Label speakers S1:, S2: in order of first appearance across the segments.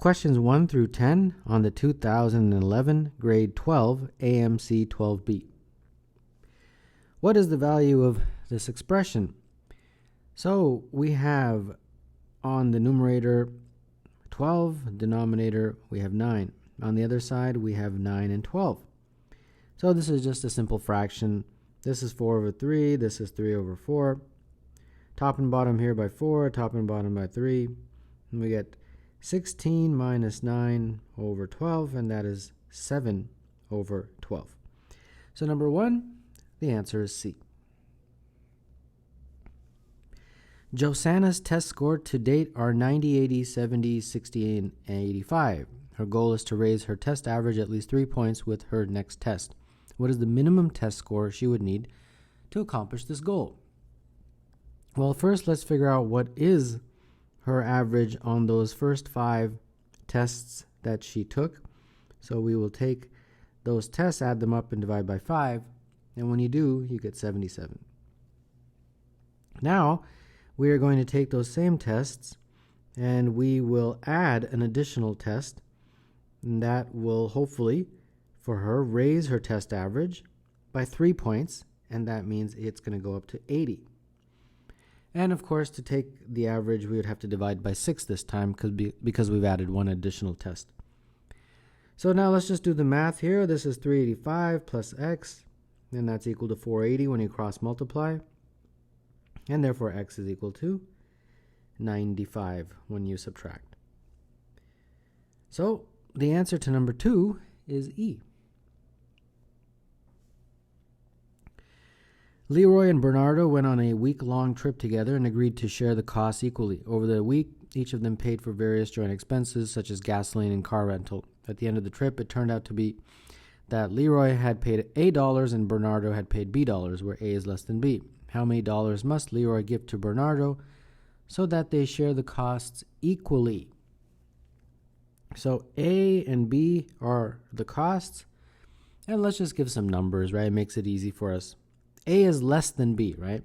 S1: questions 1 through 10 on the 2011 grade 12 AMC 12B. What is the value of this expression? So we have on the numerator 12, denominator we have 9. On the other side we have 9 and 12. So this is just a simple fraction. This is 4 over 3, this is 3 over 4. Top and bottom here by 4, top and bottom by 3. And we get 16 minus 9 over 12, and that is 7 over 12. So number 1, the answer is C. Josanna's test score to date are 90, 80, 70, 60, and 85. Her goal is to raise her test average at least 3 points with her next test. What is the minimum test score she would need to accomplish this goal? Well, first let's figure out what is her average on those first 5 tests that she took. So we will take those tests, add them up, and divide by 5. And when you do, you get 77. Now, we are going to take those same tests and we will add an additional test, and that will hopefully, for her, raise her test average by 3 points, and that means it's going to go up to 80. And of course, to take the average, we would have to divide by 6 this time because we've added one additional test. So now let's just do the math here. This is 385 plus x, and that's equal to 480 when you cross multiply. And therefore x is equal to 95 when you subtract. So the answer to number 2 is E. Leroy and Bernardo went on a week-long trip together and agreed to share the costs equally. Over the week, each of them paid for various joint expenses such as gasoline and car rental. At the end of the trip, it turned out to be that Leroy had paid A dollars and Bernardo had paid B dollars, where A is less than B. How many dollars must Leroy give to Bernardo so that they share the costs equally? So A and B are the costs, and let's just give some numbers, right? It makes it easy for us. A is less than B, right?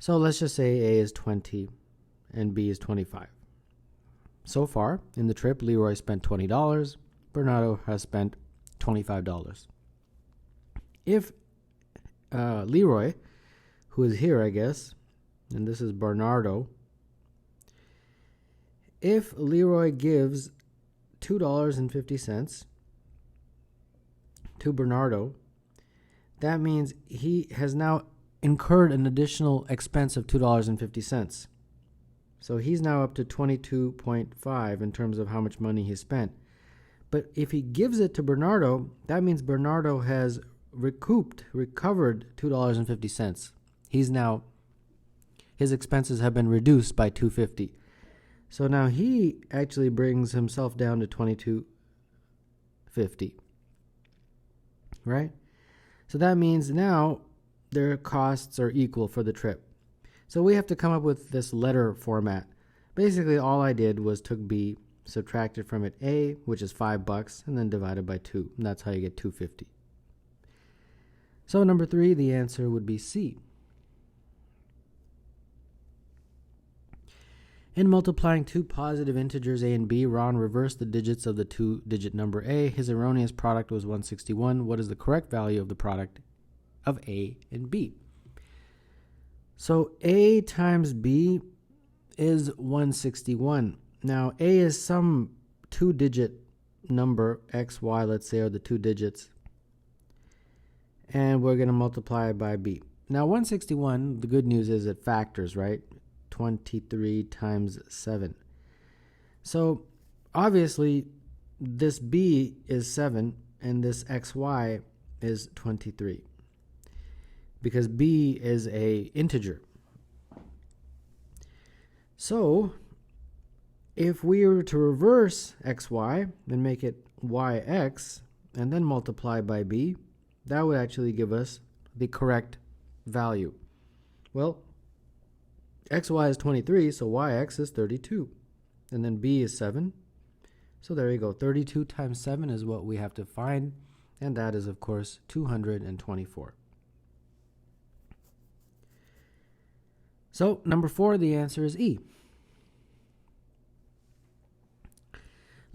S1: So let's just say A is 20 and B is 25. So far in the trip, Leroy spent $20. Bernardo has spent $25. If Leroy, who is here, I guess, and this is Bernardo, if Leroy gives $2.50 to Bernardo, that means he has now incurred an additional expense of $2.50. So he's now up to 22.5 in terms of how much money he spent. But if he gives it to Bernardo, that means Bernardo has recovered $2.50. He's now, his expenses have been reduced by $2.50. So now he actually brings himself down to $22.50, right? So that means now their costs are equal for the trip. So we have to come up with this letter format. Basically, all I did was took B, subtracted from it A, which is $5, and then divided by 2. And that's how you get $2.50. So number 3, the answer would be C. In multiplying two positive integers A and B, Ron reversed the digits of the two-digit number A. His erroneous product was 161. What is the correct value of the product of A and B? So A times B is 161. Now A is some two-digit number, X, Y, let's say, are the 2 digits. And we're going to multiply it by B. Now 161, the good news is it factors, right? 23 times 7. So obviously this B is 7 and this XY is 23 because B is a integer. So if we were to reverse XY and make it YX and then multiply by B, that would actually give us the correct value. Well, XY is 23, so YX is 32. And then B is 7. So there you go. 32 times 7 is what we have to find. And that is, of course, 224. So number 4, the answer is E.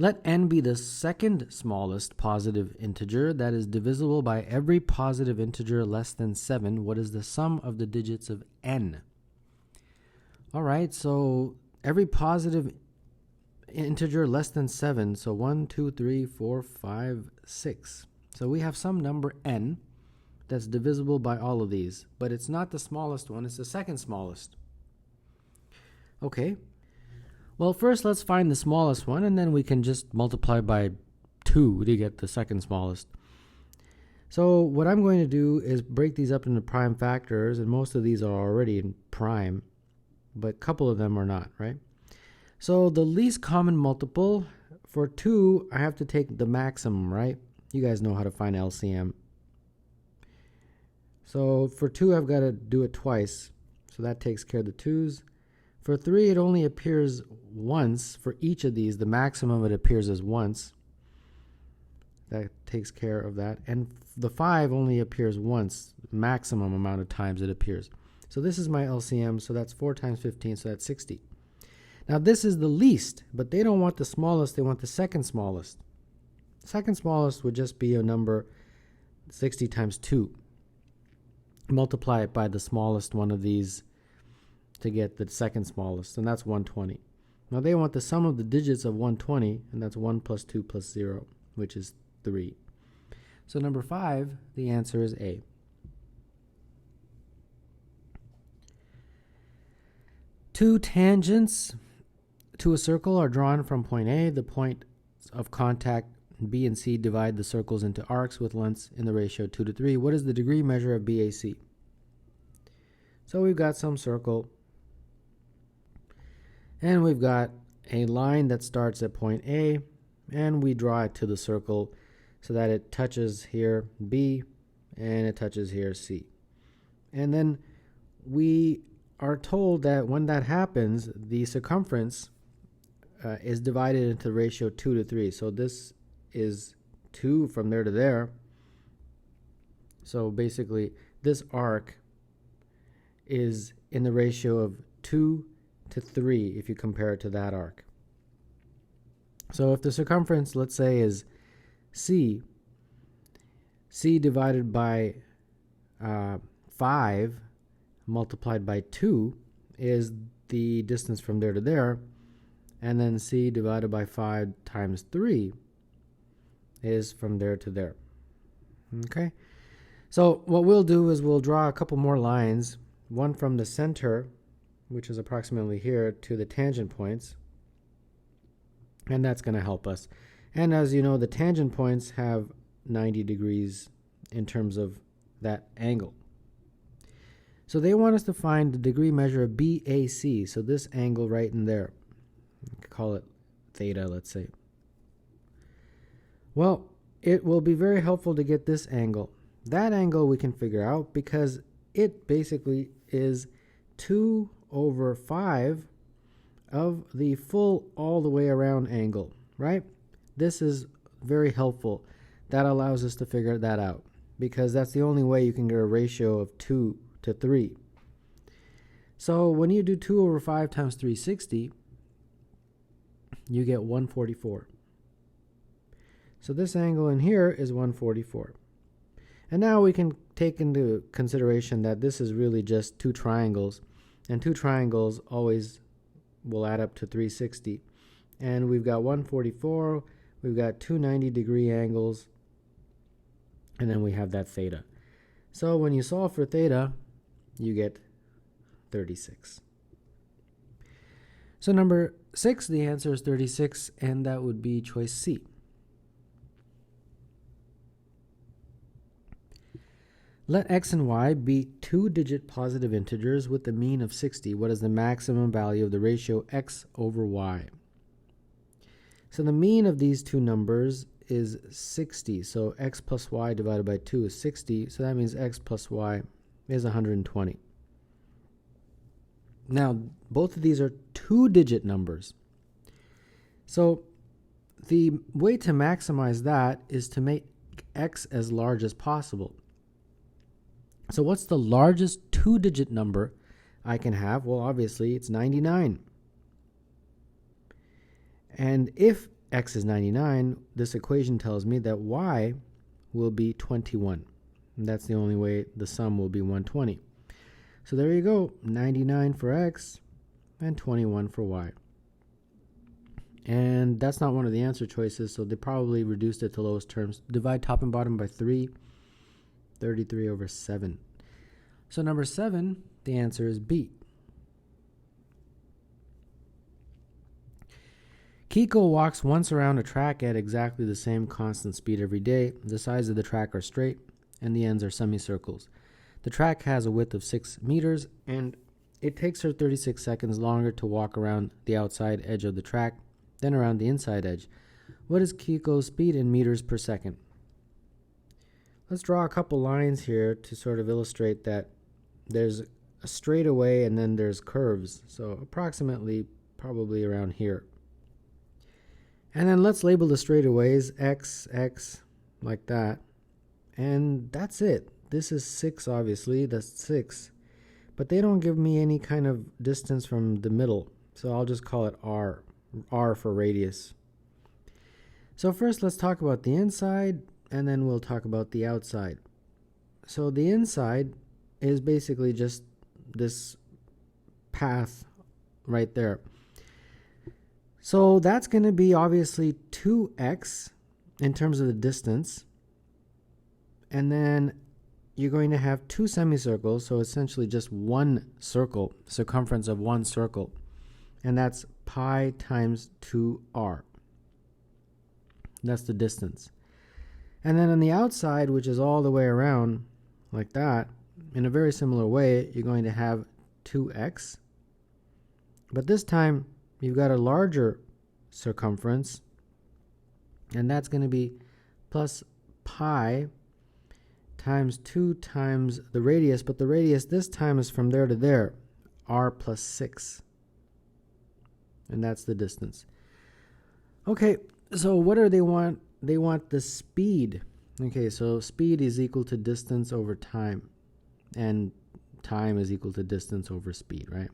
S1: Let n be the second smallest positive integer that is divisible by every positive integer less than 7. What is the sum of the digits of n? All right, so every positive integer less than 7, so 1, 2, 3, 4, 5, 6. So we have some number n that's divisible by all of these, but it's not the smallest one, it's the second smallest. Okay. Well, first let's find the smallest one, and then we can just multiply by 2 to get the second smallest. So what I'm going to do is break these up into prime factors, and most of these are already in prime, but a couple of them are not, right? So the least common multiple for 2, I have to take the maximum, right? You guys know how to find LCM. So for 2, I've got to do it twice, so that takes care of the 2's. For 3, it only appears once. For each of these, the maximum it appears as once. That takes care of that. And the 5 only appears once, maximum amount of times it appears. So this is my LCM, so that's 4 times 15, so that's 60. Now this is the least, but they don't want the smallest, they want the second smallest. Second smallest would just be a number 60 times 2. Multiply it by the smallest one of these to get the second smallest, and that's 120. Now they want the sum of the digits of 120, and that's 1 plus 2 plus 0, which is 3. So number 5, the answer is A. Two tangents to a circle are drawn from point A. The point of contact B and C divide the circles into arcs with lengths in the ratio 2 to 3. What is the degree measure of BAC? So we've got some circle, and we've got a line that starts at point A, and we draw it to the circle so that it touches here B, and it touches here C. And then we are told that when that happens, the circumference is divided into the ratio 2 to 3. So this is 2 from there to there. So basically, this arc is in the ratio of 2 to 3 if you compare it to that arc. So if the circumference, let's say, is C divided by 5 multiplied by 2 is the distance from there to there, and then C divided by 5 times 3 is from there to there. Okay? So what we'll do is we'll draw a couple more lines, one from the center, which is approximately here, to the tangent points, and that's going to help us. And as you know, the tangent points have 90 degrees in terms of that angle. So they want us to find the degree measure of BAC, so this angle right in there. Call it theta, let's say. Well, it will be very helpful to get this angle. That angle we can figure out because it basically is 2 over 5 of the full all the way around angle, right? This is very helpful. That allows us to figure that out because that's the only way you can get a ratio of 2 to 3. So when you do 2 over 5 times 360, you get 144. So this angle in here is 144. And now we can take into consideration that this is really just two triangles, and two triangles always will add up to 360. And we've got 144, we've got two 90-degree angles, and then we have that theta. So when you solve for theta, you get 36. So number 6, the answer is 36, and that would be choice C. Let x and y be two-digit positive integers with the mean of 60. What is the maximum value of the ratio x over y? So the mean of these two numbers is 60. So x plus y divided by 2 is 60. So that means x plus y is 120. Now, both of these are two-digit numbers. So the way to maximize that is to make x as large as possible. So what's the largest two-digit number I can have? Well, obviously, it's 99. And if x is 99, this equation tells me that y will be 21. And that's the only way the sum will be 120. So there you go, 99 for x and 21 for y. And that's not one of the answer choices, so they probably reduced it to lowest terms. Divide top and bottom by 3, 33 over 7. So number 7, the answer is B. Kiko walks once around a track at exactly the same constant speed every day. The sides of the track are straight, and the ends are semicircles. The track has a width of 6 meters, and it takes her 36 seconds longer to walk around the outside edge of the track than around the inside edge. What is Kiko's speed in meters per second? Let's draw a couple lines here to sort of illustrate that there's a straightaway and then there's curves. So approximately probably around here. And then let's label the straightaways x, x, like that. And that's it. This is 6, obviously. That's 6. But they don't give me any kind of distance from the middle. So I'll just call it r. R for radius. So first let's talk about the inside, and then we'll talk about the outside. So the inside is basically just this path right there. So that's going to be obviously 2x in terms of the distance. And then you're going to have 2 semicircles, so essentially just one circle, circumference of one circle. And that's pi times 2r. That's the distance. And then on the outside, which is all the way around like that, in a very similar way, you're going to have 2x. But this time, you've got a larger circumference, and that's going to be plus pi times 2 times the radius, but the radius this time is from there to there, r plus 6. And that's the distance. Okay, so what do they want? They want the speed. Okay, so speed is equal to distance over time. And time is equal to distance over speed, right?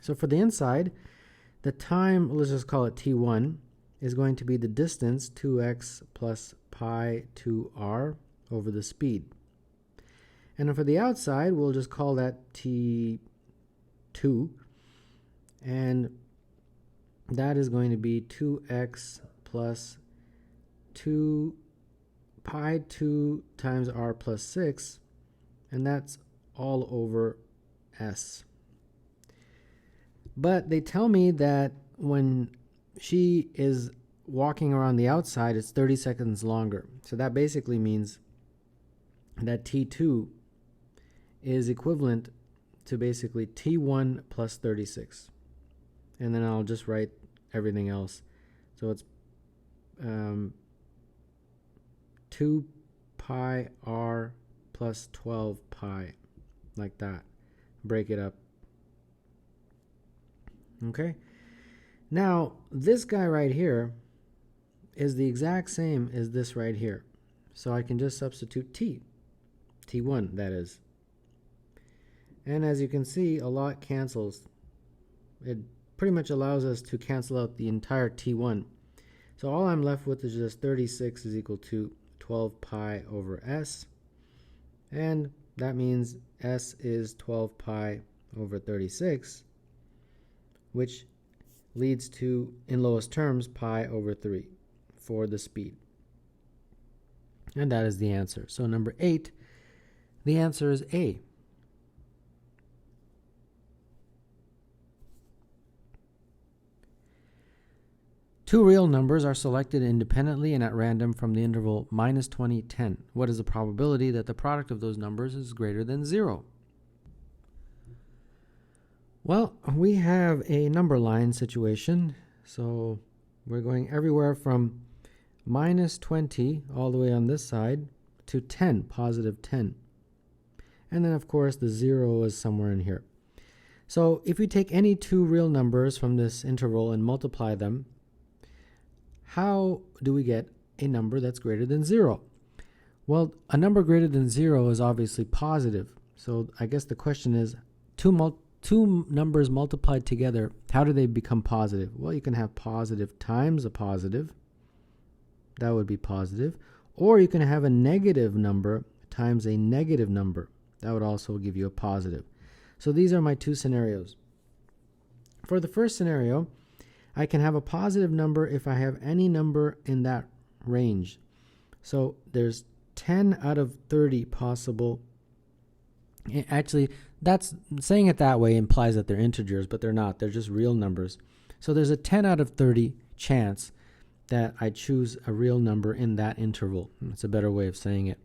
S1: So for the inside, the time, let's just call it t1, is going to be the distance, 2x plus pi 2r over the speed. And then for the outside, we'll just call that t2. And that is going to be 2x plus 2 pi 2 times r plus 6. And that's all over s. But they tell me that when she is walking around the outside, it's 30 seconds longer. So that basically means that T2 is equivalent to basically T1 plus 36. And then I'll just write everything else. So it's 2 pi r plus 12 pi, like that. Break it up. Okay. Now, this guy right here is the exact same as this right here. So I can just substitute T1, that is. And as you can see, a lot cancels. It pretty much allows us to cancel out the entire T1. So all I'm left with is just 36 is equal to 12 pi over s. And that means s is 12 pi over 36, which leads to, in lowest terms, pi over 3 for the speed. And that is the answer. So number 8, the answer is A. Two real numbers are selected independently and at random from the interval minus 20, 10. What is the probability that the product of those numbers is greater than 0? Well, we have a number line situation. So we're going everywhere from minus 20 all the way on this side to 10, positive 10. And then, of course, the 0 is somewhere in here. So if we take any two real numbers from this interval and multiply them, how do we get a number that's greater than 0? Well, a number greater than 0 is obviously positive. So I guess the question is, two numbers multiplied together, how do they become positive? Well, you can have positive times a positive. That would be positive. Or you can have a negative number times a negative number. That would also give you a positive. So these are my two scenarios. For the first scenario, I can have a positive number if I have any number in that range. So there's 10 out of 30 possible. Actually, that's saying it that way implies that they're integers, but they're not. They're just real numbers. So there's a 10 out of 30 chance that I choose a real number in that interval. That's a better way of saying it.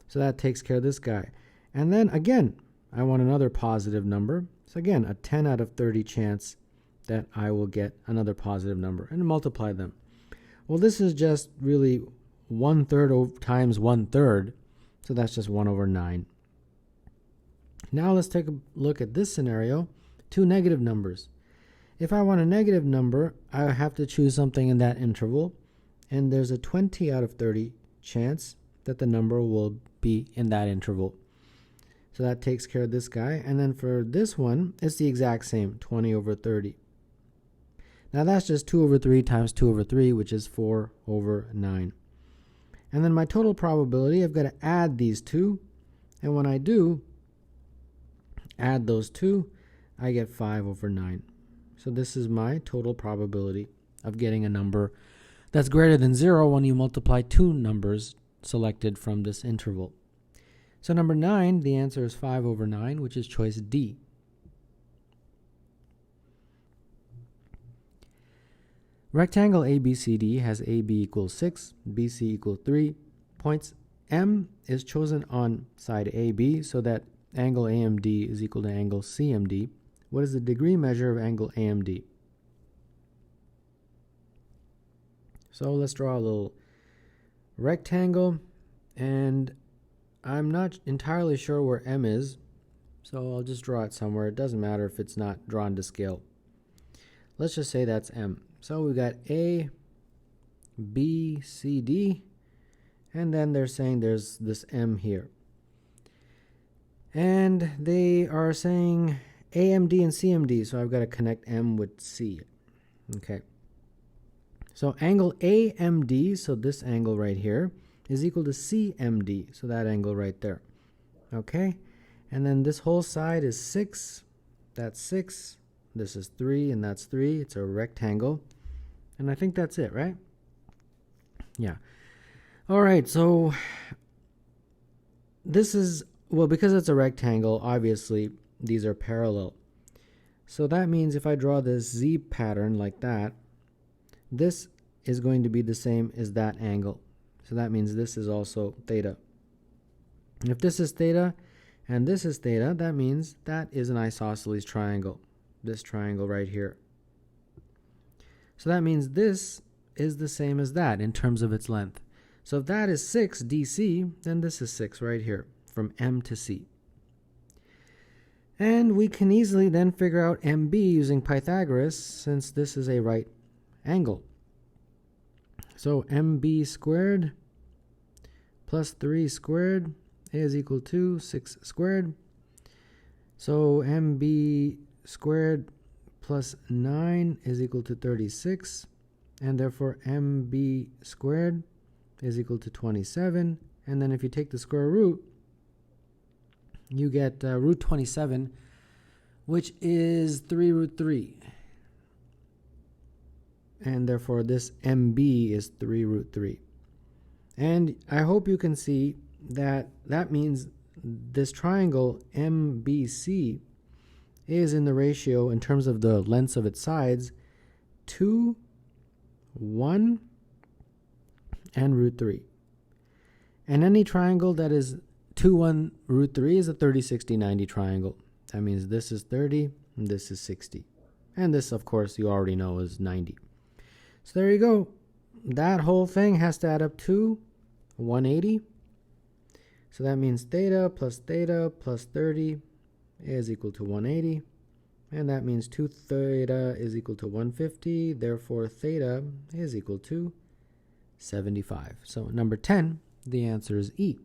S1: So that takes care of this guy. And then again, I want another positive number. So again, a 10 out of 30 chance that I will get another positive number and multiply them. Well, this is just really 1/3 times 1/3. So that's just 1/9. Now let's take a look at this scenario, two negative numbers. If I want a negative number, I have to choose something in that interval, and there's a 20 out of 30 chance that the number will be in that interval. So that takes care of this guy. And then for this one, it's the exact same, 20/30. Now that's just 2/3 times 2/3, which is 4/9. And then my total probability, I've got to add these two. And when I do add those two, I get 5/9. So this is my total probability of getting a number that's greater than 0 when you multiply two numbers selected from this interval. So number 9, the answer is 5/9, which is choice D. Rectangle ABCD has AB equals 6, BC equals 3. Points M is chosen on side AB so that angle AMD is equal to angle CMD. What is the degree measure of angle AMD? So let's draw a little rectangle, and I'm not entirely sure where M is, so I'll just draw it somewhere. It doesn't matter if it's not drawn to scale. Let's just say that's M. So we've got A, B, C, D, and then they're saying there's this M here. And they are saying AMD and CMD, so I've got to connect M with C. Okay. So angle AMD, so this angle right here, is equal to CMD, so that angle right there. Okay. And then this whole side is 6. That's 6. This is 3, and that's 3. It's a rectangle. And I think that's it, right? Yeah. All right, so this is, well, because it's a rectangle, obviously these are parallel. So that means if I draw this Z pattern like that, this is going to be the same as that angle. So that means this is also theta. If this is theta and this is theta, that means that is an isosceles triangle, this triangle right here. So that means this is the same as that in terms of its length. So if that is 6 DC, then this is 6 right here, from M to C. And we can easily then figure out MB using Pythagoras, since this is a right angle. So MB squared plus 3 squared is equal to 6 squared. So MB squared plus 9 is equal to 36. And therefore MB squared is equal to 27. And then if you take the square root, you get root 27, which is 3 root 3. And therefore this MB is 3 root 3. And I hope you can see that that means this triangle MBC is in the ratio, in terms of the lengths of its sides, 2, 1, and root 3. And any triangle that is 2, 1, root 3 is a 30, 60, 90 triangle. That means this is 30 and this is 60. And this, of course, you already know is 90. So there you go. That whole thing has to add up to 180. So that means theta plus 30 is equal to 180. And that means 2 theta is equal to 150. Therefore, theta is equal to 75. So number 10, the answer is E.